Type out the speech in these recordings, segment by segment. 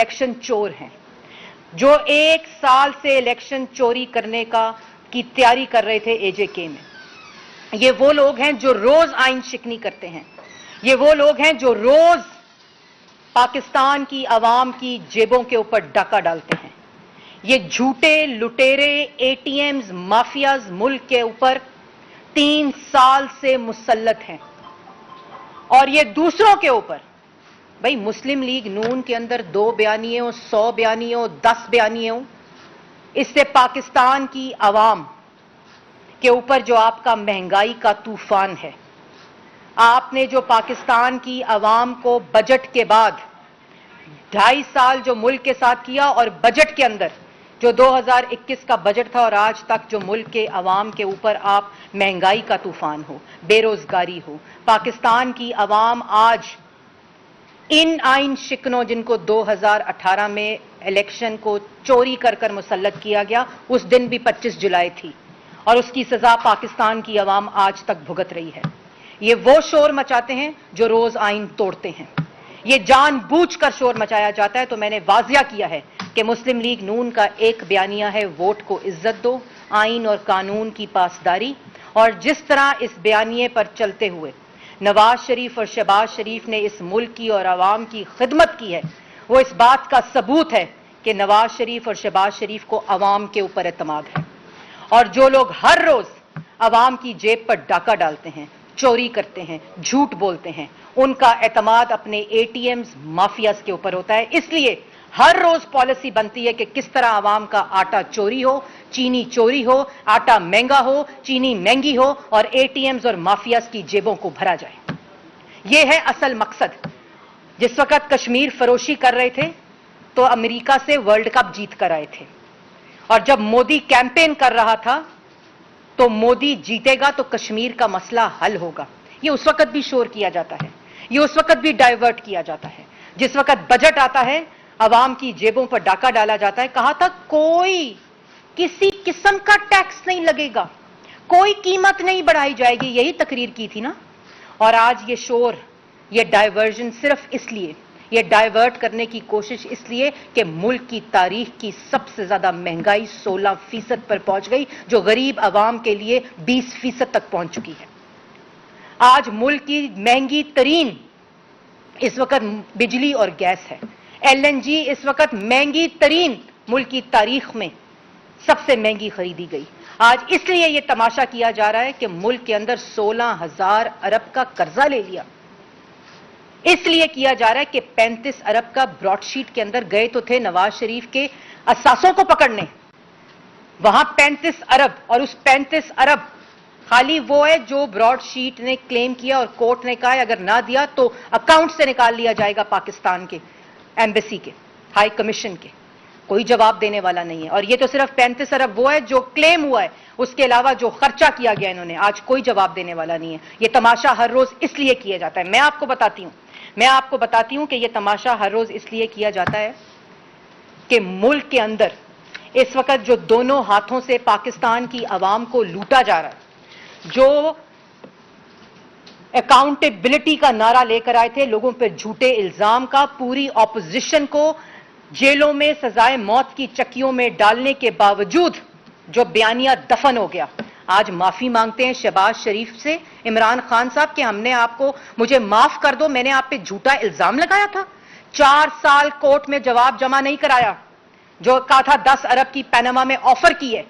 Election चोर हैं, जो 1 साल से इलेक्शन चोरी करने की तैयारी कर रहे थे एजेके में। ये वो लोग हैं जो रोज आइन शिकनी करते हैं। ये वो लोग हैं जो रोज पाकिस्तान की आवाम की जेबों के ऊपर डाका डालते हैं। ये झूठे लुटेरे एटीएम्स माफियाज मुल्क के ऊपर 3 साल से मुसल्लत हैं और ये दूसरों के ऊपर, भाई मुस्लिम लीग नून के अंदर 2 बयानिए हो, 100 बयानिए हो, 10 बयानिए हो, इससे पाकिस्तान की आवाम के ऊपर जो आपका महंगाई का तूफान है, आपने जो पाकिस्तान की आवाम को बजट के बाद 2.5 साल जो मुल्क के साथ किया और बजट के अंदर जो 2021 का बजट था और आज तक जो मुल्क के आवाम के ऊपर आप महंगाई का तूफान हो, बेरोजगारी हो, पाकिस्तान की आवाम आज इन आइन शिकनों जिनको 2018 में इलेक्शन को चोरी कर मुसल्लत किया गया, उस दिन भी 25 जुलाई थी और उसकी सजा पाकिस्तान की आवाम आज तक भुगत रही है। ये वो शोर मचाते हैं जो रोज आइन तोड़ते हैं। ये जानबूझकर शोर मचाया जाता है। तो मैंने वाजिया किया है कि मुस्लिम लीग नून का एक बयानिया है, वोट को इज्जत दो, आइन और कानून की पासदारी। और जिस तरह इस बयानिए पर चलते हुए नवाज शरीफ और शहबाज शरीफ ने इस मुल्क की और आवाम की खिदमत की है, वो इस बात का सबूत है कि नवाज शरीफ और शहबाज शरीफ को आवाम के ऊपर एतमाद है। और जो लोग हर रोज आवाम की जेब पर डाका डालते हैं, चोरी करते हैं, झूठ बोलते हैं, उनका एतमाद अपने एटीएम्स माफियाज के ऊपर होता है। इसलिए हर रोज पॉलिसी बनती है कि किस तरह आवाम का आटा चोरी हो, चीनी चोरी हो, आटा महंगा हो, चीनी महंगी हो और एटीएम्स और माफियाज की जेबों को भरा जाए। यह है असल मकसद। जिस वक्त कश्मीर फरोशी कर रहे थे तो अमेरिका से वर्ल्ड कप जीत कर आए थे और जब मोदी कैंपेन कर रहा था तो मोदी जीतेगा तो कश्मीर का मसला हल होगा। ये उस वक्त भी शोर किया जाता है, ये उस वक्त भी डाइवर्ट किया जाता है। जिस वक्त बजट आता है, आवाम की जेबों पर डाका डाला जाता है। कहा था कोई किसी किस्म का टैक्स नहीं लगेगा, कोई कीमत नहीं बढ़ाई जाएगी, यही तकरीर की थी ना। और आज ये शोर, ये डाइवर्जन सिर्फ इसलिए, ये डाइवर्ट करने की कोशिश इसलिए कि मुल्क की तारीख की सबसे ज्यादा महंगाई 16% पर पहुंच गई, जो गरीब आवाम के लिए 20% तक पहुंच चुकी है। आज मुल्क की महंगी तरीन इस वक्त बिजली और गैस है। एलएनजी इस वक्त महंगी तरीन मुल्क की तारीख में सबसे महंगी खरीदी गई। आज इसलिए यह तमाशा किया जा रहा है कि मुल्क के अंदर 16,000 अरब का कर्जा ले लिया। इसलिए किया जा रहा है कि 35 अरब का ब्रॉडशीट के अंदर गए तो थे नवाज शरीफ के असासों को पकड़ने, वहां 35 अरब, और उस 35 अरब खाली वो है जो ब्रॉडशीट ने क्लेम किया और कोर्ट ने कहा अगर ना दिया तो अकाउंट से निकाल लिया जाएगा पाकिस्तान के एम्बेसी के, हाई कमीशन के। कोई जवाब देने वाला नहीं है। और ये तो सिर्फ 35 अरब वो है जो क्लेम हुआ है, उसके अलावा जो खर्चा किया गया इन्होंने, आज कोई जवाब देने वाला नहीं है। ये तमाशा हर रोज इसलिए किया जाता है। मैं आपको बताती हूं कि यह तमाशा हर रोज इसलिए किया जाता है कि मुल्क के अंदर इस वक्त जो दोनों हाथों से पाकिस्तान की आवाम को लूटा जा रहा है, जो अकाउंटेबिलिटी का नारा लेकर आए थे, लोगों पर झूठे इल्जाम का, पूरी ऑपोजिशन को जेलों में सजाए मौत की चक्कियों में डालने के बावजूद जो बयानिया दफन हो गया, आज माफी मांगते हैं शहबाज शरीफ से, इमरान खान साहब कि हमने आपको, मुझे माफ कर दो, मैंने आप पे झूठा इल्जाम लगाया था। 4 साल कोर्ट में जवाब जमा नहीं कराया, जो कहा था 10 अरब की पैनामा में ऑफर की है,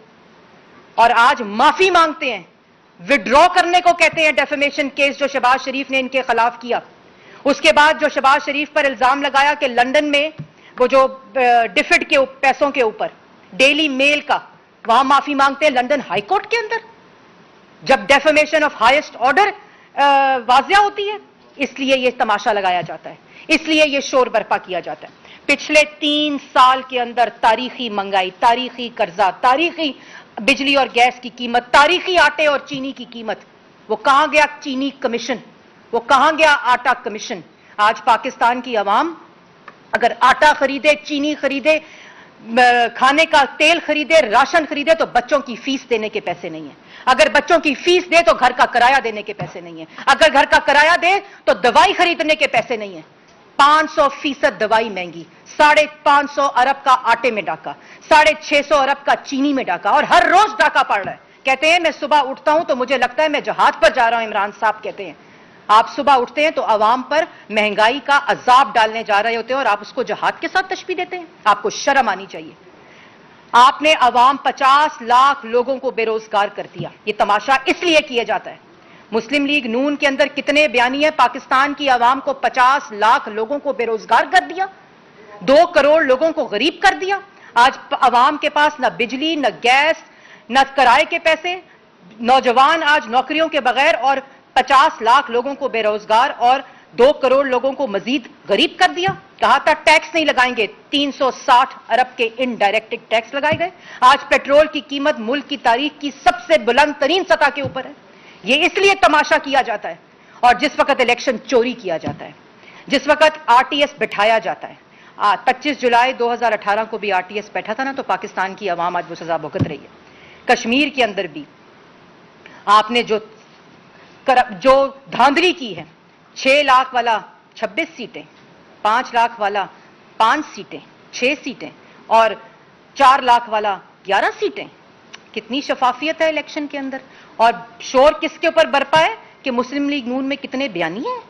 और आज माफी मांगते हैं, विड्रॉ करने को कहते हैं डेफेमेशन केस जो शहबाज शरीफ ने इनके खिलाफ किया। उसके बाद जो शहबाज शरीफ पर इल्जाम लगाया कि लंदन में वो जो डिफिड के पैसों के ऊपर डेली मेल का, वहां माफी मांगते हैं लंदन हाई कोर्ट के अंदर, जब डेफेमेशन ऑफ हाईएस्ट ऑर्डर वाजिया होती है। इसलिए यह तमाशा लगाया जाता है, इसलिए यह शोर बर्पा किया जाता है। पिछले 3 साल के अंदर तारीखी महंगाई, तारीखी कर्जा, तारीखी बिजली और गैस की कीमत, तारीखी आटे और चीनी की कीमत, वो कहां गया चीनी कमीशन, वो कहां गया आटा कमीशन। आज पाकिस्तान की आवाम अगर आटा खरीदे, चीनी खरीदे, खाने का तेल खरीदे, राशन खरीदे तो बच्चों की फीस देने के पैसे नहीं है। अगर बच्चों की फीस दे तो घर का किराया देने के पैसे नहीं है। अगर घर का किराया दे तो दवाई खरीदने के पैसे नहीं है। 500% दवाई महंगी, 550 अरब का आटे में डाका, 650 अरब का चीनी में डाका, और हर रोज डाका पड़ रहा है। कहते हैं मैं सुबह उठता हूं तो मुझे लगता है मैं जहाज पर जा रहा हूं। इमरान साहब कहते हैं आप सुबह उठते हैं तो अवाम पर महंगाई का अजाब डालने जा रहे होते हैं और आप उसको जहाज के साथ तशबीह देते हैं। आपको शर्म आनी चाहिए। आपने अवाम 50 लाख लोगों को बेरोजगार कर दिया। ये तमाशा इसलिए किया जाता है। मुस्लिम लीग नून के अंदर कितने बयानी है, पाकिस्तान की आवाम को 50 लाख लोगों को बेरोजगार कर दिया, 2 करोड़ लोगों को गरीब कर दिया। आज आवाम के पास न बिजली, न गैस, न किराए के पैसे, नौजवान आज नौकरियों के बगैर, और 50 लाख लोगों को बेरोजगार और 2 करोड़ लोगों को मजीद गरीब कर दिया। कहा था टैक्स नहीं लगाएंगे, 360 अरब के इनडायरेक्ट टैक्स लगाए गए। आज पेट्रोल की कीमत मुल्क की तारीख की सबसे बुलंद तरीन सतह के ऊपर है। ये इसलिए तमाशा किया जाता है। और जिस वक्त इलेक्शन चोरी किया जाता है, जिस वक्त आरटीएस बिठाया जाता है, 25 जुलाई 2018 को भी आरटीएस बैठा था ना, तो पाकिस्तान की आवाम आज वो सजा भुगत रही है। कश्मीर के अंदर भी आपने जो धांधली की है, 6 लाख वाला 26 सीटें, 5 लाख वाला 5 सीटें, 6 सीटें, और 4 लाख वाला 11 सीटें। कितनी शफाफियत है इलेक्शन के अंदर। और शोर किसके ऊपर बरपा है कि मुस्लिम लीग नून में कितने बयानी हैं।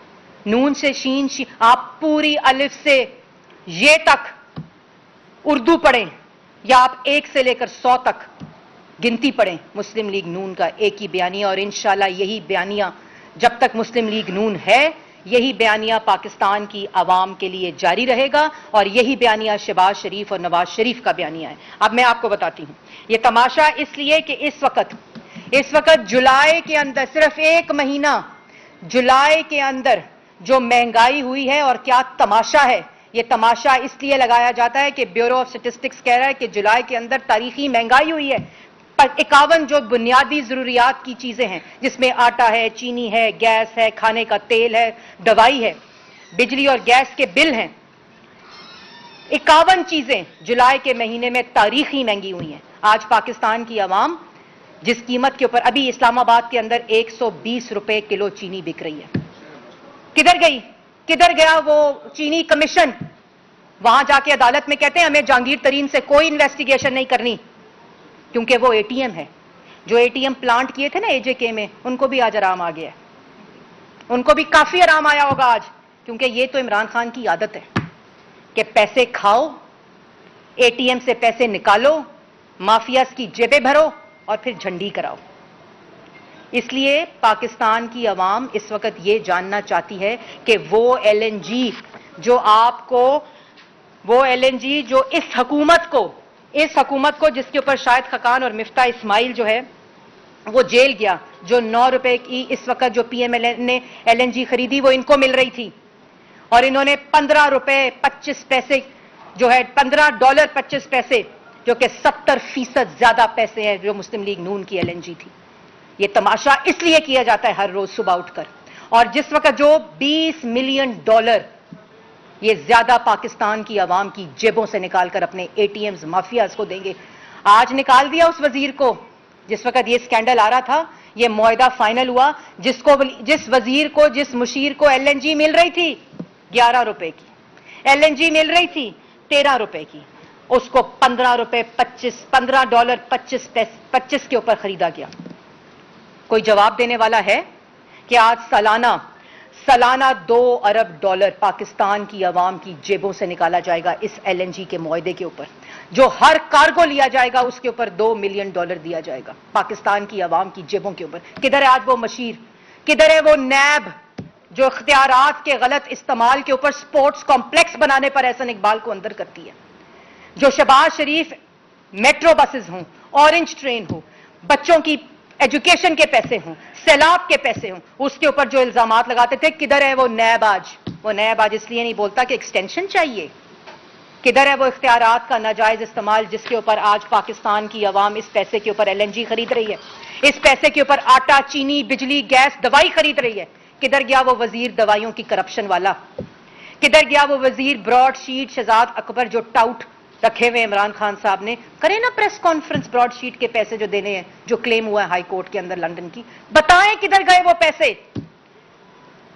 नून से शीन, आप पूरी अलिफ से ये तक उर्दू पढ़ें या आप 1 से लेकर 100 तक गिनती पढ़ें, मुस्लिम लीग नून का एक ही बयानिया। और इंशाल्लाह यही बयानिया जब तक मुस्लिम लीग नून है, यही बयानिया पाकिस्तान की आवाम के लिए जारी रहेगा। और यही बयानिया शहबाज शरीफ और नवाज शरीफ का बयानिया है। अब मैं आपको बताती हूं ये तमाशा इसलिए कि इस वक्त जुलाई के अंदर, सिर्फ 1 महीना जुलाई के अंदर जो महंगाई हुई है, और क्या तमाशा है। ये तमाशा इसलिए लगाया जाता है कि ब्यूरो ऑफ स्टैटिस्टिक्स कह रहा है कि जुलाई के अंदर तारीखी महंगाई हुई है। 51 जो बुनियादी जरूरियात की चीजें हैं, जिसमें आटा है, चीनी है, गैस है, खाने का तेल है, दवाई है, बिजली और गैस के बिल हैं, 51 चीजें जुलाई के महीने में तारीखी महंगी हुई हैं। आज पाकिस्तान की आवाम जिस कीमत के ऊपर, अभी इस्लामाबाद के अंदर 120 रुपए किलो चीनी बिक रही है, किधर गई, किधर गया वो चीनी कमीशन। वहां जाके अदालत में कहते हैं हमें जहांगीर तरीन से कोई इन्वेस्टिगेशन नहीं करनी, क्योंकि वो एटीएम है। जो एटीएम प्लांट किए थे ना एजेके में, उनको भी आज आराम आ गया है, उनको भी काफी आराम आया होगा आज, क्योंकि ये तो इमरान खान की आदत है कि पैसे खाओ, एटीएम से पैसे निकालो, माफियाज की जेबें भरो और फिर झंडी कराओ। इसलिए पाकिस्तान की आवाम इस वक्त ये जानना चाहती है कि वो एलएनजी जो आपको, वो एलएनजी जो इस हुकूमत को जिसके ऊपर शाहिद खकान और मिफ्ता इस्माइल जो है वो जेल गया, जो 9 रुपए की इस वक्त जो पीएमएल ने एलएनजी खरीदी वो इनको मिल रही थी, और इन्होंने 15 रुपए 25 पैसे जो है, $15.25, जो कि 70% ज्यादा पैसे हैं जो मुस्लिम लीग नून की एलएनजी थी। ये तमाशा इसलिए किया जाता है हर रोज सुबह उठकर। और जिस वक्त जो $20 मिलियन ये ज्यादा पाकिस्तान की आवाम की जेबों से निकालकर अपने एटीएम्स माफियाज को देंगे। आज निकाल दिया उस वजीर को, जिस वक्त ये स्कैंडल आ रहा था, ये मुआहदा फाइनल हुआ, जिस वजीर को, जिस मुशीर को एलएनजी मिल रही थी 11 रुपए की, एलएनजी मिल रही थी 13 रुपए की, उसको $15.25 के ऊपर खरीदा गया। कोई जवाब देने वाला है कि आज सालाना $2 अरब पाकिस्तान की आवाम की जेबों से निकाला जाएगा इस एलएनजी के मुआहदे के ऊपर। जो हर कार्गो लिया जाएगा उसके ऊपर $2 मिलियन दिया जाएगा पाकिस्तान की आवाम की जेबों के ऊपर। किधर है आज वो मशीर, किधर है वो नैब जो इख्तियारात के गलत इस्तेमाल के ऊपर स्पोर्ट्स कॉम्प्लेक्स बनाने पर एहसन इकबाल को अंदर करती है। जो शहबाज शरीफ मेट्रो बसेस हों, ऑरेंज ट्रेन हो, बच्चों की एजुकेशन के पैसे हों, सैलाब के पैसे हों, उसके ऊपर जो इल्जामात लगाते थे, किधर है वो नैब आज? वो नैब आज इसलिए नहीं बोलता कि एक्सटेंशन चाहिए। किधर है वो इख्तियारात का नाजायज इस्तेमाल जिसके ऊपर आज पाकिस्तान की आवाम इस पैसे के ऊपर एलएनजी खरीद रही है, इस पैसे के ऊपर आटा, चीनी, बिजली, गैस, दवाई खरीद रही है। किधर गया वो वजीर दवाइयों की करप्शन वाला? किधर गया वो वजीर ब्रॉडशीट शहजाद अकबर जो टाउट रखे हुए इमरान खान साहब ने? करें ना प्रेस कॉन्फ्रेंस, ब्रॉडशीट के पैसे जो देने हैं, जो क्लेम हुआ है हाई कोर्ट के अंदर लंदन की, बताएं किधर गए वो पैसे।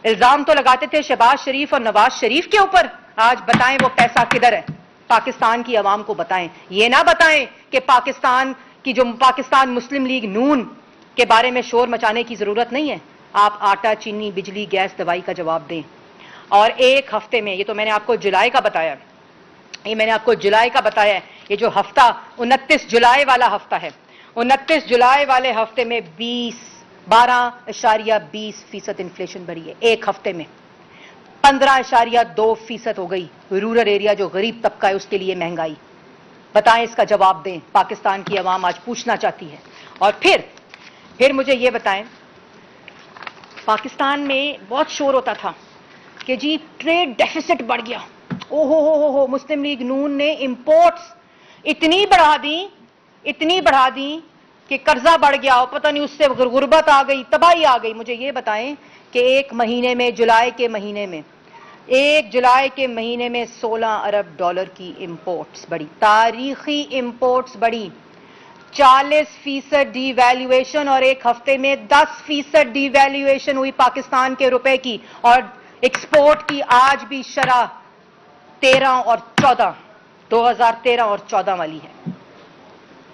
الزام تو لگاتے تھے شہباز شریف اور نواز شریف کے اوپر. آج بتائیں وہ پیسہ کدھر ہے؟ پاکستان کی عوام کو بتائیں. یہ نہ بتائیں کہ پاکستان مسلم لیگ نون کے بارے میں شور مچانے کی ضرورت نہیں ہے. آپ آٹا، چینی، بجلی، گیس، دوائی کا جواب دیں. اور ایک ہفتے میں، یہ تو میں نے آپ کو جولائی کا بتایا، یہ جو ہفتہ 29 جولائی والا ہفتہ ہے، 29 جولائی والے ہفتے میں 12.20% انفلیشن بڑھی ہے. ایک ہفتے میں 15.2% ہو گئی. رورل ایریا جو غریب طبقہ ہے اس کے لیے مہنگائی. بتائیں، اس کا جواب دیں. پاکستان کی عوام آج پوچھنا چاہتی ہے. اور پھر مجھے یہ بتائیں، پاکستان میں بہت شور ہوتا تھا کہ جی ٹریڈ ڈیفیسٹ بڑھ گیا. ہو مسلم لیگ نون نے امپورٹس اتنی بڑھا دی کہ قرضہ بڑھ گیا، اور پتہ نہیں اس سے غربت آ گئی، تباہی آ گئی. مجھے یہ بتائیں کہ ایک مہینے میں، جولائی کے مہینے میں 16 ارب ڈالر کی امپورٹس بڑھی، تاریخی امپورٹس بڑھی. 40% ڈی ویلیویشن، اور ایک ہفتے میں 10% ڈی ویلیویشن ہوئی پاکستان کے روپے کی. اور ایکسپورٹ کی آج بھی شرح 2013 اور 14 والی ہے.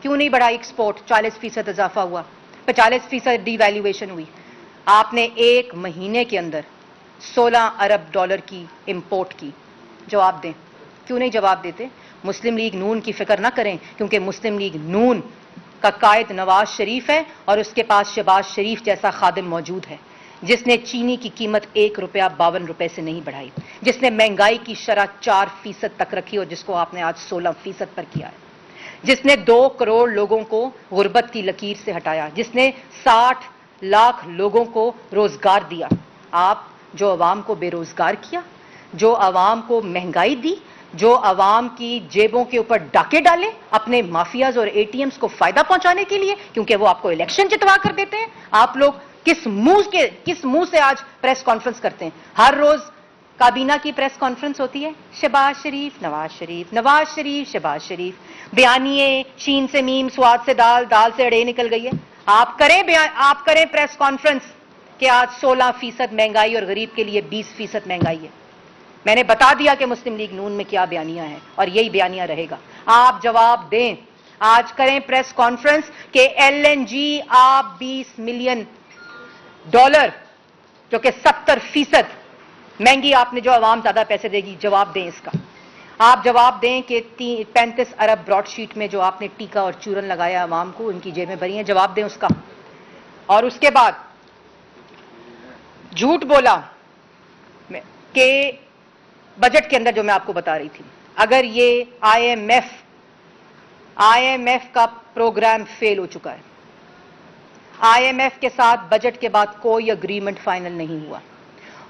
کیوں نہیں بڑھا ایکسپورٹ؟ 40% اضافہ ہوا، 40% ڈی ویلیویشن ہوئی. آپ نے ایک مہینے کے اندر 16 ارب ڈالر کی امپورٹ کی. جواب دیں. کیوں نہیں جواب دیتے؟ مسلم لیگ نون کی فکر نہ کریں، کیونکہ مسلم لیگ نون کا قائد نواز شریف ہے، اور اس کے پاس شہباز شریف جیسا خادم موجود ہے جس نے چینی کی قیمت ₹1.52 سے نہیں بڑھائی، جس نے مہنگائی کی شرح 4% تک رکھی اور جس کو آپ نے آج 16% پر کیا ہے، جس نے 2 کروڑ لوگوں کو غربت کی لکیر سے ہٹایا، جس نے 60 لاکھ لوگوں کو روزگار دیا. آپ جو عوام کو بے روزگار کیا، جو عوام کو مہنگائی دی، جو عوام کی جیبوں کے اوپر ڈاکے ڈالے اپنے مافیاز اور اے ٹی ایمز کو فائدہ پہنچانے کے لیے، کیونکہ وہ آپ کو الیکشن جتوا کر دیتے ہیں. آپ لوگ کس منہ سے آج پریس کانفرنس کرتے ہیں؟ ہر روز کابینہ کی پریس کانفرنس ہوتی ہے، شہباز شریف، نواز شریف، نواز شریف، شہباز شریف. بیانیے شین سے میم، سواد سے دال، دال سے اڑے نکل گئی ہے. آپ کریں پریس کانفرنس کہ آج 16% مہنگائی اور غریب کے لیے 20% مہنگائی ہے. میں نے بتا دیا کہ مسلم لیگ نون میں کیا بیانیہ ہے، اور یہی بیانیہ رہے گا. آپ جواب دیں. آج کریں پریس کانفرنس کہ ایل این جی آپ $20 ملین جو کہ 70% مہنگی، آپ نے جو عوام زیادہ پیسے دے گی. جواب دیں اس کا. آپ جواب دیں کہ 35 ارب براڈ شیٹ میں جو آپ نے ٹیکا اور چورن لگایا عوام کو، ان کی جیبیں بھری ہیں. جواب دیں اس کا. اور اس کے بعد جھوٹ بولا کہ بجٹ کے اندر جو میں آپ کو بتا رہی تھی، اگر یہ آئی ایم ایف کا پروگرام فیل ہو چکا ہے. آئی ایم ایف کے ساتھ بجٹ کے بعد کوئی اگریمنٹ فائنل نہیں ہوا.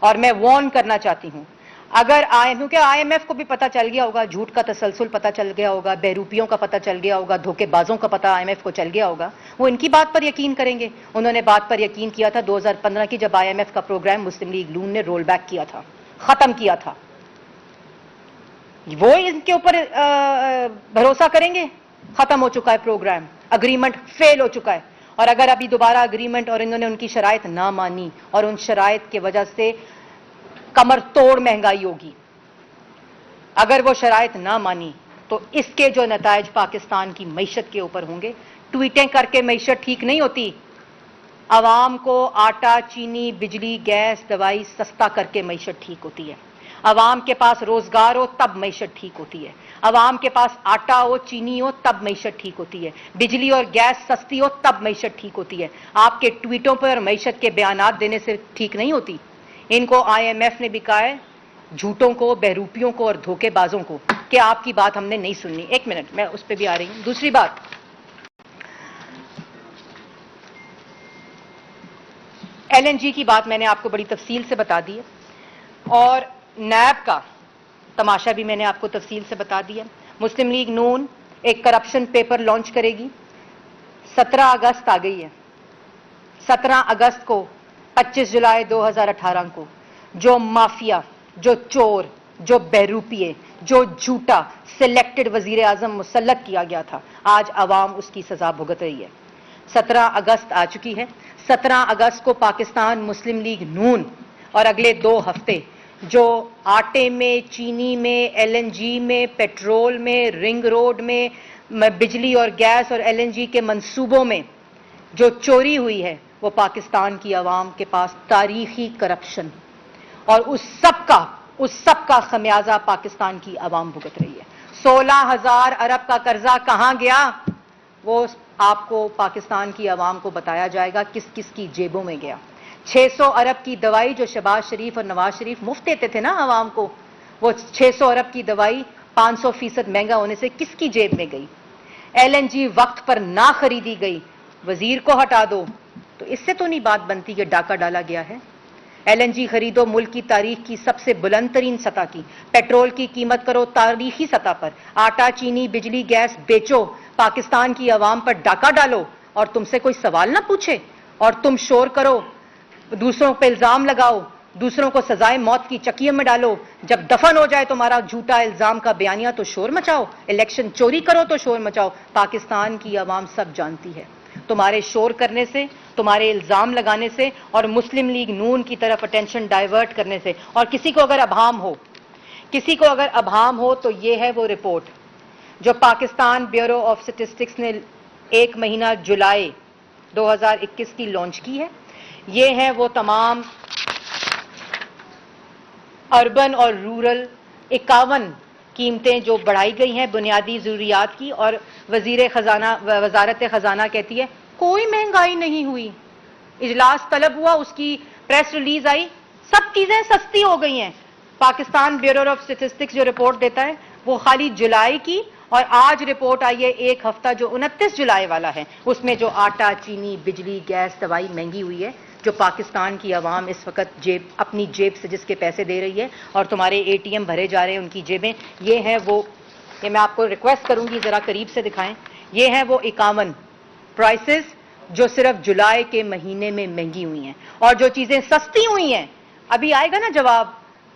اور میں وارن کرنا چاہتی ہوں، کیونکہ آئی ایم ایف کو بھی پتا چل گیا ہوگا، جھوٹ کا تسلسل پتا چل گیا ہوگا، بہروپیوں کا پتا چل گیا ہوگا، دھوکے بازوں کا پتا آئی ایم ایف کو چل گیا ہوگا. وہ ان کی بات پر یقین کریں گے. انہوں نے بات پر یقین کیا تھا 2015 کی، جب آئی ایم ایف کا پروگرام مسلم لیگ نون نے رول بیک کیا تھا، ختم کیا تھا. وہ ان کے اوپر بھروسہ کریں گے؟ ختم ہو چکا ہے پروگرام، اگریمنٹ فیل ہو چکا ہے. اور اگر ابھی دوبارہ اگریمنٹ، اور انہوں نے ان کی شرائط نہ مانی، اور ان شرائط کی وجہ سے کمر توڑ مہنگائی ہوگی، اگر وہ شرائط نہ مانی تو اس کے جو نتائج پاکستان کی معیشت کے اوپر ہوں گے. ٹویٹیں کر کے معیشت ٹھیک نہیں ہوتی. عوام کو آٹا، چینی، بجلی، گیس، دوائی سستا کر کے معیشت ٹھیک ہوتی ہے. عوام کے پاس روزگار ہو تب معیشت ٹھیک ہوتی ہے. عوام کے پاس آٹا ہو، چینی ہو تب معیشت ٹھیک ہوتی ہے. بجلی اور گیس سستی ہو تب معیشت ٹھیک ہوتی ہے. آپ کے ٹویٹوں پر معیشت کے بیانات دینے سے ٹھیک نہیں ہوتی. ان کو آئی ایم ایف نے بھی کہا ہے، جھوٹوں کو، بہروپیوں کو اور دھوکے بازوں کو، کہ آپ کی بات ہم نے نہیں سننی. ایک منٹ، میں اس پہ بھی آ رہی ہوں. دوسری بات، ایل این جی کی بات میں نے آپ کو بڑی تفصیل سے بتا دی ہے، اور نیب کا تماشا بھی میں نے آپ کو تفصیل سے بتا دیا. مسلم لیگ نون ایک کرپشن پیپر لانچ کرے گی. 17 اگست آ گئی ہے. 17 اگست کو، 25 جولائی 2018 کو جو مافیا، جو چور، جو بہروپیے، جو جھوٹا سلیکٹڈ وزیر اعظم مسلط کیا گیا تھا، آج عوام اس کی سزا بھگت رہی ہے. 17 اگست آ چکی ہے. 17 اگست کو پاکستان مسلم لیگ نون اور اگلے 2 ہفتے جو آٹے میں، چینی میں، LNG میں، پیٹرول میں، رنگ روڈ میں، بجلی اور گیس اور LNG کے منصوبوں میں جو چوری ہوئی ہے وہ پاکستان کی عوام کے پاس تاریخی کرپشن، اور اس سب کا خمیازہ پاکستان کی عوام بھگت رہی ہے۔ 16,000 ارب کا قرضہ کہاں گیا وہ آپ کو پاکستان کی عوام کو بتایا جائے گا کس کس کی جیبوں میں گیا۔ 600 ارب کی دوائی جو شہباز شریف اور نواز شریف مفت دیتے تھے نا عوام کو، وہ 600 ارب کی دوائی 500% مہنگا ہونے سے کس کی جیب میں گئی؟ LNG وقت پر نہ خریدی گئی، وزیر کو ہٹا دو، تو اس سے تو نہیں بات بنتی کہ ڈاکہ ڈالا گیا ہے۔ LNG خریدو ملک کی تاریخ کی سب سے بلند ترین سطح کی، پیٹرول کی قیمت کرو تاریخی سطح پر، آٹا، چینی، بجلی، گیس بیچو، پاکستان کی عوام پر ڈاکہ ڈالو اور تم سے کوئی سوال نہ پوچھے، اور تم شور کرو، دوسروں پہ الزام لگاؤ، دوسروں کو سزائے موت کی چکیوں میں ڈالو، جب دفن ہو جائے تمہارا جھوٹا الزام کا بیانیہ تو شور مچاؤ، الیکشن چوری کرو تو شور مچاؤ۔ پاکستان کی عوام سب جانتی ہے تمہارے شور کرنے سے، تمہارے الزام لگانے سے اور مسلم لیگ نون کی طرف اٹینشن ڈائیورٹ کرنے سے، اور کسی کو اگر ابہام ہو تو یہ ہے وہ رپورٹ جو پاکستان بیورو آف سٹیٹسٹکس نے 1 مہینہ جولائی 2021 کی لانچ کی ہے۔ یہ ہے وہ تمام اربن اور رورل 51 قیمتیں جو بڑھائی گئی ہیں بنیادی ضروریات کی، اور وزارت خزانہ کہتی ہے کوئی مہنگائی نہیں ہوئی۔ اجلاس طلب ہوا، اس کی پریس ریلیز آئی، سب چیزیں سستی ہو گئی ہیں۔ پاکستان بیورو آف سٹیٹسٹکس جو رپورٹ دیتا ہے وہ خالی جولائی کی، اور آج رپورٹ آئی ہے 1 ہفتہ جو 29 جولائی والا ہے، اس میں جو آٹا، چینی، بجلی، گیس، دوائی مہنگی ہوئی ہے، جو پاکستان کی عوام اس وقت اپنی جیب سے جس کے پیسے دے رہی ہے، اور تمہارے ATM بھرے جا رہے ہیں ان کی جیبیں، یہ میں آپ کو ریکویسٹ کروں گی ذرا قریب سے دکھائیں۔ یہ ہے وہ 51 پرائسز جو صرف جولائی کے مہینے میں مہنگی ہوئی ہیں، اور جو چیزیں سستی ہوئی ہیں، ابھی آئے گا نا جواب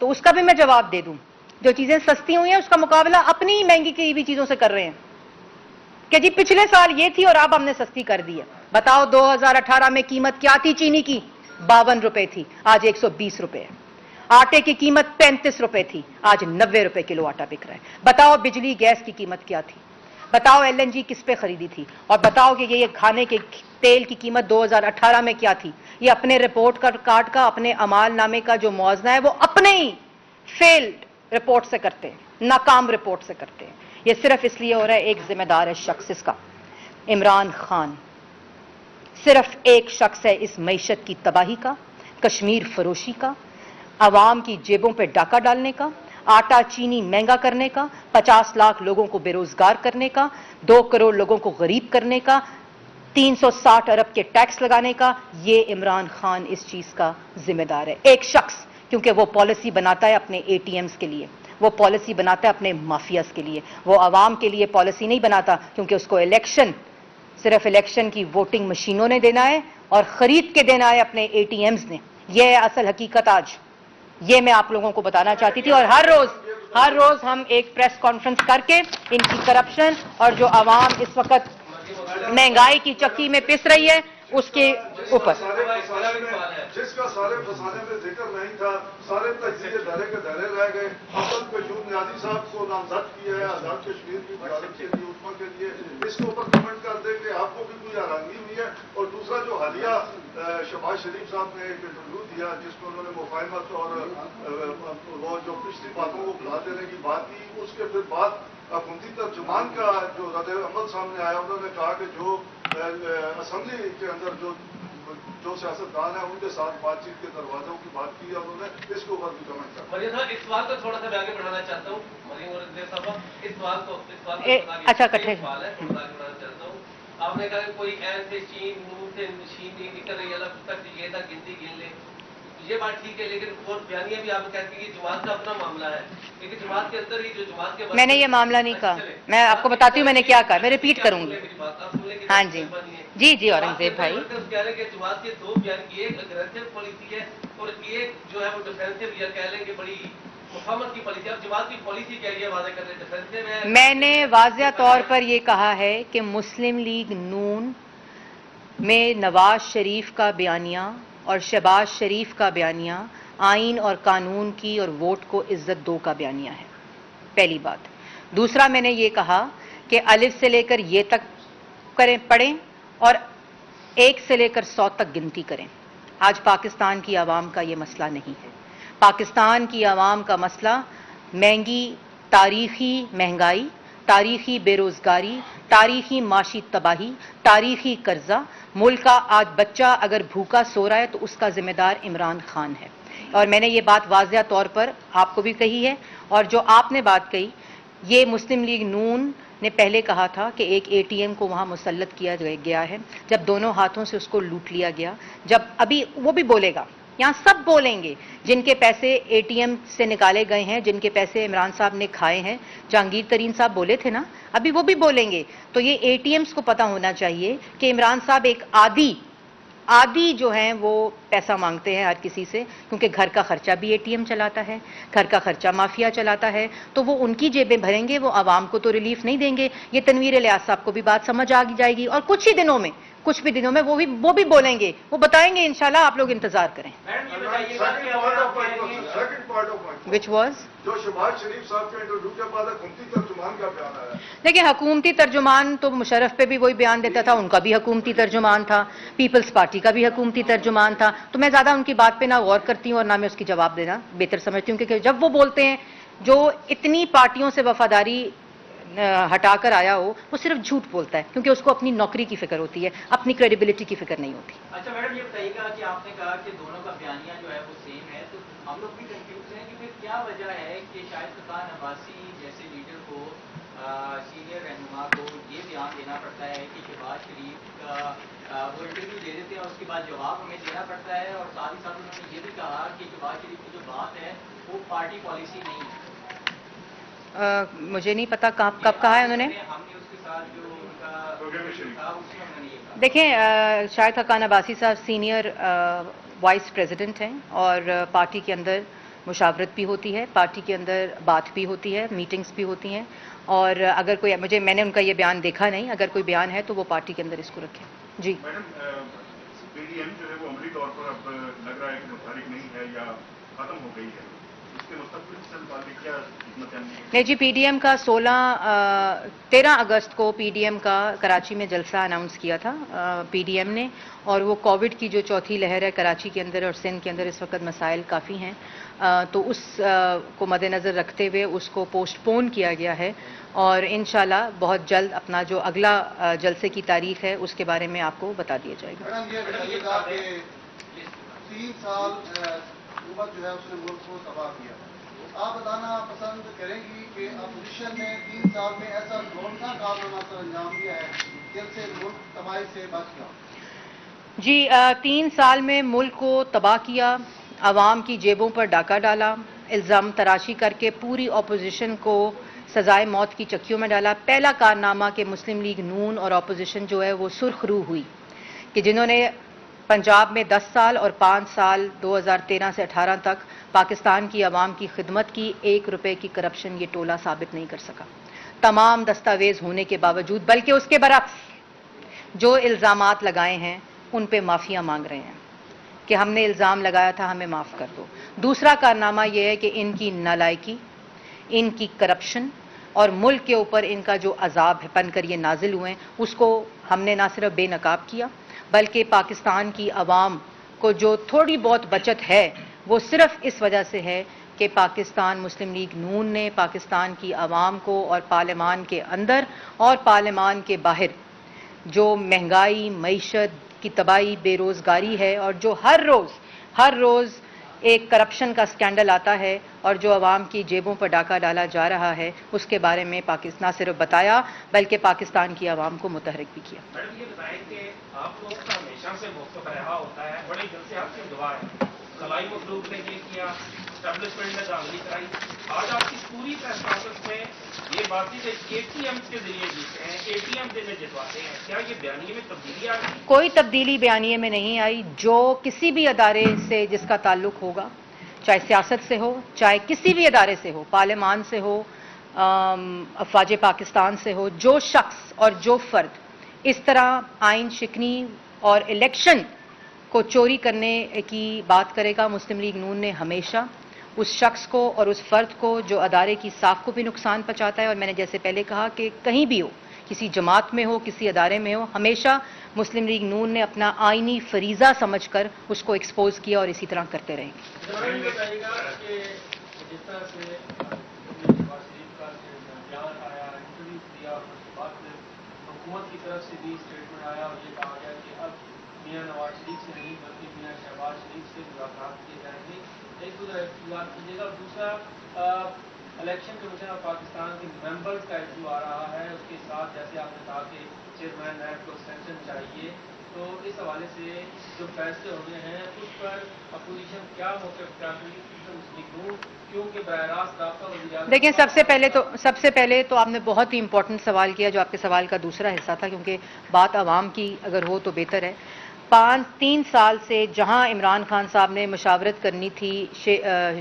تو اس کا بھی میں جواب دے دوں۔ جو چیزیں سستی ہوئی ہیں اس کا مقابلہ اپنی مہنگی کی بھی چیزوں سے کر رہے ہیں کہ جی پچھلے سال یہ تھی اور اب ہم نے سستی کر دی ہے۔ بتاؤ 2018 میں قیمت کیا تھی چینی کی؟ 52 روپے تھی، آج 120 روپے ہے۔ آٹے کی قیمت 35 روپے تھی، آج 90 روپے کلو آٹا بک رہا ہے۔ بتاؤ بجلی گیس کی قیمت کیا تھی؟ بتاؤ LNG کس پہ خریدی تھی؟ اور بتاؤ کہ یہ کھانے کے تیل کی قیمت 2018 میں کیا تھی؟ یہ اپنے رپورٹ کارڈ کا، اپنے اعمال نامے کا جو موازنہ ہے وہ اپنے ہی فیلڈ رپورٹ سے کرتے ہیں، ناکام رپورٹ سے کرتے ہیں۔ یہ صرف اس لیے ہو رہا ہے ایک ذمہ دار ہے شخص اس کا، عمران خان۔ صرف ایک شخص ہے اس معیشت کی تباہی کا، کشمیر فروشی کا، عوام کی جیبوں پہ ڈاکہ ڈالنے کا، آٹا چینی مہنگا کرنے کا، 50 لاکھ لوگوں کو بے روزگار کرنے کا، 2 کروڑ لوگوں کو غریب کرنے کا، 360 ارب کے ٹیکس لگانے کا۔ یہ عمران خان اس چیز کا ذمہ دار ہے، ایک شخص، کیونکہ وہ پالیسی بناتا ہے اپنے ATMs کے لیے، وہ پالیسی بناتا ہے اپنے مافیاز کے لیے، وہ عوام کے لیے پالیسی نہیں بناتا، کیونکہ اس کو صرف الیکشن کی ووٹنگ مشینوں نے دینا ہے اور خرید کے دینا ہے اپنے ATMs نے۔ یہ ہے اصل حقیقت آج، یہ میں آپ لوگوں کو بتانا چاہتی تھی، اور ہر روز ہم ایک پریس کانفرنس کر کے ان کی کرپشن اور جو عوام اس وقت مہنگائی کی چکی میں پس رہی ہے اس کے اوپر۔ جس کا سارے فسانے میں ذکر نہیں تھا، سارے تجزیے دھرے کے دھرے رہ گئے۔ حسن قیوم نیازی صاحب کو نامزد کیا ہے آزاد کشمیر کی وزارت کے لیے، عثما کے لیے، اس کے اوپر کمنٹ کر دیں کہ آپ کو بھی کوئی حیرانگی ہوئی ہے۔ اور دوسرا جو حالیہ شہباز شریف صاحب نے ایک انٹرویو دیا جس میں انہوں نے مفاہمت اور وہ جو پچھلی باتوں کو بھلا دینے کی بات کی، اس کے پھر بعد حکومتی ترجمان کا جو رد عمل سامنے آیا، انہوں نے کہا کہ جو اسمبلی کے اندر جو سیاستدان ہیں ان کے ساتھ بات چیت کے دروازوں کی بات کی ہے، انہوں نے اس کے اوپر بھی کمنٹ کیا۔ مریم صاحب اس بات کو تھوڑا سا میں آگے بڑھانا چاہتا ہوں، مریم اور صاحب اس بات کو اچھا کٹھے سوال ہے بڑھانا چاہتا ہوں۔ آپ نے کہا کہ کوئی ایسے چین منہ سے مشین نہیں نکل رہی، الگ تک یہ تھا گنتی گن لے، یہ بات ٹھیک ہے، لیکن اور بیانیہ بھی آپ کہتے ہیں کہ جماعت کا اپنا معاملہ ہے، لیکن جماعت کے اندر ہی جو جماعت کے میں نے یہ معاملہ نہیں کہا، میں آپ کو بتاتی ہوں میں نے کیا کہا، میں ریپیٹ کروں گی۔ ہاں جی اورنگزیب بھائی، کہہ رہے ہیں کہ جماعت کے 2 بیان کی، ایک اگریسو پالیسی ہے اور ایک جو ہے وہ ڈیفینسو یا کہہ لیں کہ بڑی مفاہمت کی پالیسی۔ اب جماعت کی پالیسی کیا یہ واضح کر رہے ہیں، ڈیفینسو ہے؟ میں نے واضح طور پر یہ کہا ہے کہ مسلم لیگ نون میں نواز شریف کا بیانیہ اور شہباز شریف کا بیانیہ आइन और कानून की और वोट को इज्जत दो का बयानिया है, पहली बात। दूसरा, मैंने ये कहा कि अलिफ से लेकर ये तक पढ़ें और 1 से लेकर 100 तक गिनती करें। आज पाकिस्तान की आवाम का ये मसला नहीं है। पाकिस्तान की आवाम का मसला महंगी तारीखी महंगाई, तारीखी बेरोजगारी, तारीखी माशी तबाही, तारीखी कर्जा। मुल्क का आज बच्चा अगर भूखा सो रहा है तो उसका जिम्मेदार इमरान खान है। और मैंने ये बात वाज़िया तौर पर आपको भी कही है, और जो आपने बात कही, ये मुस्लिम लीग नून ने पहले कहा था कि एक एटीएम को वहां मुसल्लत किया गया है, जब दोनों हाथों से उसको लूट लिया गया। जब अभी वो भी बोलेगा, यहां सब बोलेंगे, जिनके पैसे एटीएम से निकाले गए हैं, जिनके पैसे इमरान साहब ने खाए हैं, जहांगीर तरीन साहब बोले थे ना, अभी वो भी बोलेंगे। तो ये एटीएम्स को पता होना चाहिए कि इमरान साहब एक आदि जो हैं वो पैसा मांगते हैं हर किसी से, क्योंकि घर का खर्चा भी एटीएम चलाता है, घर का खर्चा माफिया चलाता है, तो वो उनकी जेबें भरेंगे, वो आवाम को तो रिलीफ नहीं देंगे। ये तनवीर इलियास साहब को भी बात समझ आ जाएगी, और कुछ भी दिनों में वो भी बोलेंगे, वो बताएंगे इंशाल्लाह, आप लोग इंतजार करें। विच वॉज जो शहबाज शरीफ साहब के इंटरव्यू के बाद हुकूमती तर्जुमान का बयान आया। देखिए, हुकूमती तर्जुमान तो मुशर्रफ पे भी वही बयान देता था, उनका भी हुकूमती तर्जुमान था, पीपल्स पार्टी का भी हुकूमती तर्जुमान था। तो मैं ज़्यादा उनकी बात पे ना गौर करती हूँ और ना मैं उसकी जवाब देना बेहतर समझती हूँ, क्योंकि जब वो बोलते हैं, जो इतनी पार्टियों से वफादारी हटाकर आया हो, वो सिर्फ झूठ बोलता है, क्योंकि उसको अपनी नौकरी की फिक्र होती है, अपनी क्रेडिबिलिटी की फिक्र नहीं होती। अच्छा मैडम, ये बताइएगा कि आपने कहा कि दोनों का बयानिया जो है वो सेम है, तो हम लोग भी कंफ्यूज हैं कि फिर क्या वजह है कि शाहिद खान अब्बासी जैसे लीडर को, सीनियर रहनुमा को ये बयान देना पड़ता है कि शहबाज शरीफ का वो इंटरव्यू दे देते हैं और उसके बाद जवाब हमें देना पड़ता है, और साथ ही साथ उन्होंने ये भी कहा कि शहबाज शरीफ की जो बात है वो पार्टी पॉलिसी नहीं है। मुझे नहीं पता कब कहा है उन्होंने। हमने उसके साथ जो उनका था उसमें उन्होंने ये कहा। देखें, शाहिद खान अब्बासी साहब सीनियर वाइस प्रेसिडेंट हैं, और पार्टी के अंदर मुशावरत भी होती है, पार्टी के अंदर बात भी होती है, मीटिंग्स भी होती हैं, और अगर कोई मैंने उनका ये बयान देखा नहीं, अगर कोई बयान है तो वो पार्टी के अंदर इसको रखें। जी मैडम, पीडीएम जो है वो अमली तौर पर अब लग रहा है कि मुतारिक नहीं है या खत्म हो गई है, उसके मुस्तकबिल से मुताबिक क्या हिकमत अमली है? नहीं जी, पीडीएम का 13 अगस्त को पीडीएम का कराची में जलसा अनाउंस किया था पीडीएम ने, और वो कोविड की जो चौथी लहर है कराची के अंदर और सिंध के अंदर इस वक्त मसाइल काफ़ी हैं, तो उस को मद्देनज़र रखते हुए उसको पोस्टपोन किया गया है, और इंशाल्लाह बहुत जल्द अपना जो अगला जलसे की तारीख है उसके बारे में आपको बता दिया जाएगा। मैडम, ये बताइएगा कि 3 साल हुकूमत जो है उसने मुल्क को तबाह किया, आप बताना पसंद करेंगी कि अपोजिशन ने 3 साल में ऐसा कौन सा कारनामा अंजाम दिया है जिससे मुल्क तबाही से बच गया? जी, 3 साल में मुल्क को तबाह किया, आवाम की जेबों पर डाका डाला, इल्ज़ाम तराशी करके पूरी अपोजिशन को सजाए मौत की चक्कियों में डाला। पहला कारनामा कि मुस्लिम लीग नून और अपोजिशन जो है वो सुर्ख रू हुई, कि जिन्होंने पंजाब में 10 साल और 5 साल 2013 से 18 तक पाकिस्तान की आवाम की खिदमत की, 1 रुपए की करप्शन ये टोला साबित नहीं कर सका, तमाम दस्तावेज होने के बावजूद, बल्कि उसके बरक्स जो इल्ज़ामात लगाए हैं उन पे माफिया मांग रहे हैं कि हमने इल्ज़ाम लगाया था, हमें माफ़ कर दो। दूसरा कारनामा यह है कि इनकी नालायकी, इनकी करप्शन और मुल्क के ऊपर इनका जो अजाब है बनकर ये नाजिल हुए, उसको हमने ना सिर्फ बेनकाब किया, बल्कि पाकिस्तान की आवाम को जो थोड़ी बहुत बचत है वो सिर्फ इस वजह से है कि पाकिस्तान मुस्लिम लीग नून ने पाकिस्तान की आवाम को और पार्लियामान के अंदर और पार्लियामान के बाहर जो महंगाई, मईशत की तबाही, बेरोज़गारी है, और जो हर रोज़ एक करप्शन का स्कैंडल आता है और जो आवाम की जेबों पर डाका डाला जा रहा है, उसके बारे में पाकिस्तान सिर्फ बताया बल्कि पाकिस्तान की आवाम को मुतहरिक भी किया। मैडम, ये बताएं कि आप लोगों का हमेशा से मौक़िफ़ रहा होता है, बड़े दिल से आपकी दुआ है, सलाई मखलूक ने ये किया, एस्टेब्लिशमेंट ने दाखिली कराई, आज आपकी पूरी प्रेस कॉन्फ्रेंस में ये बात थी कि एटीएम के जरिए जीते हैं, एटीएम से जितवाते हैं, क्या ये बयानिए में तब्दीली आ गई? कोई तब्दीली बयानिए में नहीं आई। जो किसी भी अदारे से जिसका ताल्लुक होगा, चाहे सियासत से हो, चाहे किसी भी अदारे से हो, पार्लियामान से हो, अफवाज पाकिस्तान से हो, जो शख्स और जो फर्द इस तरह आइन शिकनी और इलेक्शन کو چوری کرنے کی بات کرے گا، مسلم لیگ نون نے ہمیشہ اس شخص کو اور اس فرد کو جو ادارے کی ساکھ کو بھی نقصان پہنچاتا ہے، اور میں نے جیسے پہلے کہا کہ کہیں بھی ہو، کسی جماعت میں ہو، کسی ادارے میں ہو، ہمیشہ مسلم لیگ نون نے اپنا آئینی فریضہ سمجھ کر اس کو ایکسپوز کیا اور اسی طرح کرتے رہیں گے۔ بتائیے گا کہ جس طرح سے شہباز شریف کا بیان آیا، انٹرویو دیا، اور اس کے بعد پھر حکومت کی طرف سے بھی اسٹیٹمنٹ آیا اور یہ کہا گیا کہ اب میاں نواز شریف سے نہیں بلکہ میاں شہباز شریف سے مذاکرات کیے جائیں گے۔ ایک تو یاد کیجیے گا، اور دوسرا الیکشن کمیشن آف پاکستان کے ممبرز کا ایشو آ رہا ہے، اس کے ساتھ جیسے آپ نے کہا کہ چیئرمین نیب کو ایکسٹینشن چاہیے، تو اس حوالے سے جو فیصلے ہونے ہیں اس پر اپوزیشن کیا موقف اختیار کرے گی، کیونکہ براہ راست رابطہ وزیر اعظم۔ دیکھیں، سب سے پہلے تو آپ نے بہت ہی امپورٹنٹ سوال کیا، جو آپ کے سوال کا دوسرا حصہ تھا، کیونکہ بات عوام کی اگر ہو تو بہتر ہے۔ 3 سال سے جہاں عمران خان صاحب نے مشاورت کرنی تھی،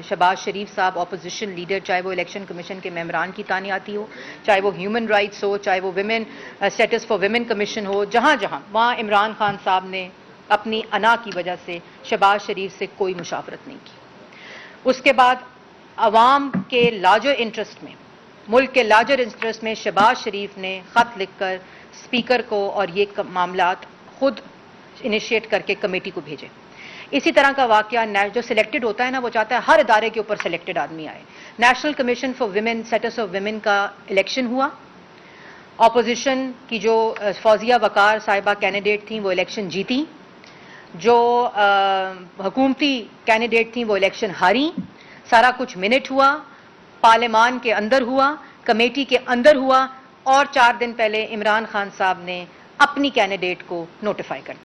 شہباز شریف صاحب اپوزیشن لیڈر، چاہے وہ الیکشن کمیشن کے ممبران کی تعیناتی ہو، چاہے وہ ہیومن رائٹس ہو، چاہے وہ women status for women commission ہو، جہاں وہاں عمران خان صاحب نے اپنی انا کی وجہ سے شہباز شریف سے کوئی مشاورت نہیں کی۔ اس کے بعد عوام کے لارجر انٹرسٹ میں، ملک کے لارجر انٹرسٹ میں شہباز شریف نے خط لکھ کر اسپیکر کو اور یہ معاملات خود انیشیٹ کر کے کمیٹی کو بھیجے۔ اسی طرح کا واقعہ جو سلیکٹڈ ہوتا ہے نا، وہ چاہتا ہے ہر ادارے کے اوپر سلیکٹڈ آدمی آئے۔ National commission for women status of women کا الیکشن ہوا، اپوزیشن کی جو فوزیہ وقار صاحبہ کینڈیڈیٹ تھیں وہ الیکشن جیتی، جو حکومتی کینڈیڈیٹ تھیں وہ الیکشن ہاری، سارا کچھ منٹ ہوا، پارلیمان کے اندر ہوا، کمیٹی کے اندر ہوا، اور 4 دن پہلے عمران خان صاحب نے اپنی کینڈیڈیٹ کو نوٹیفائی کر دیا۔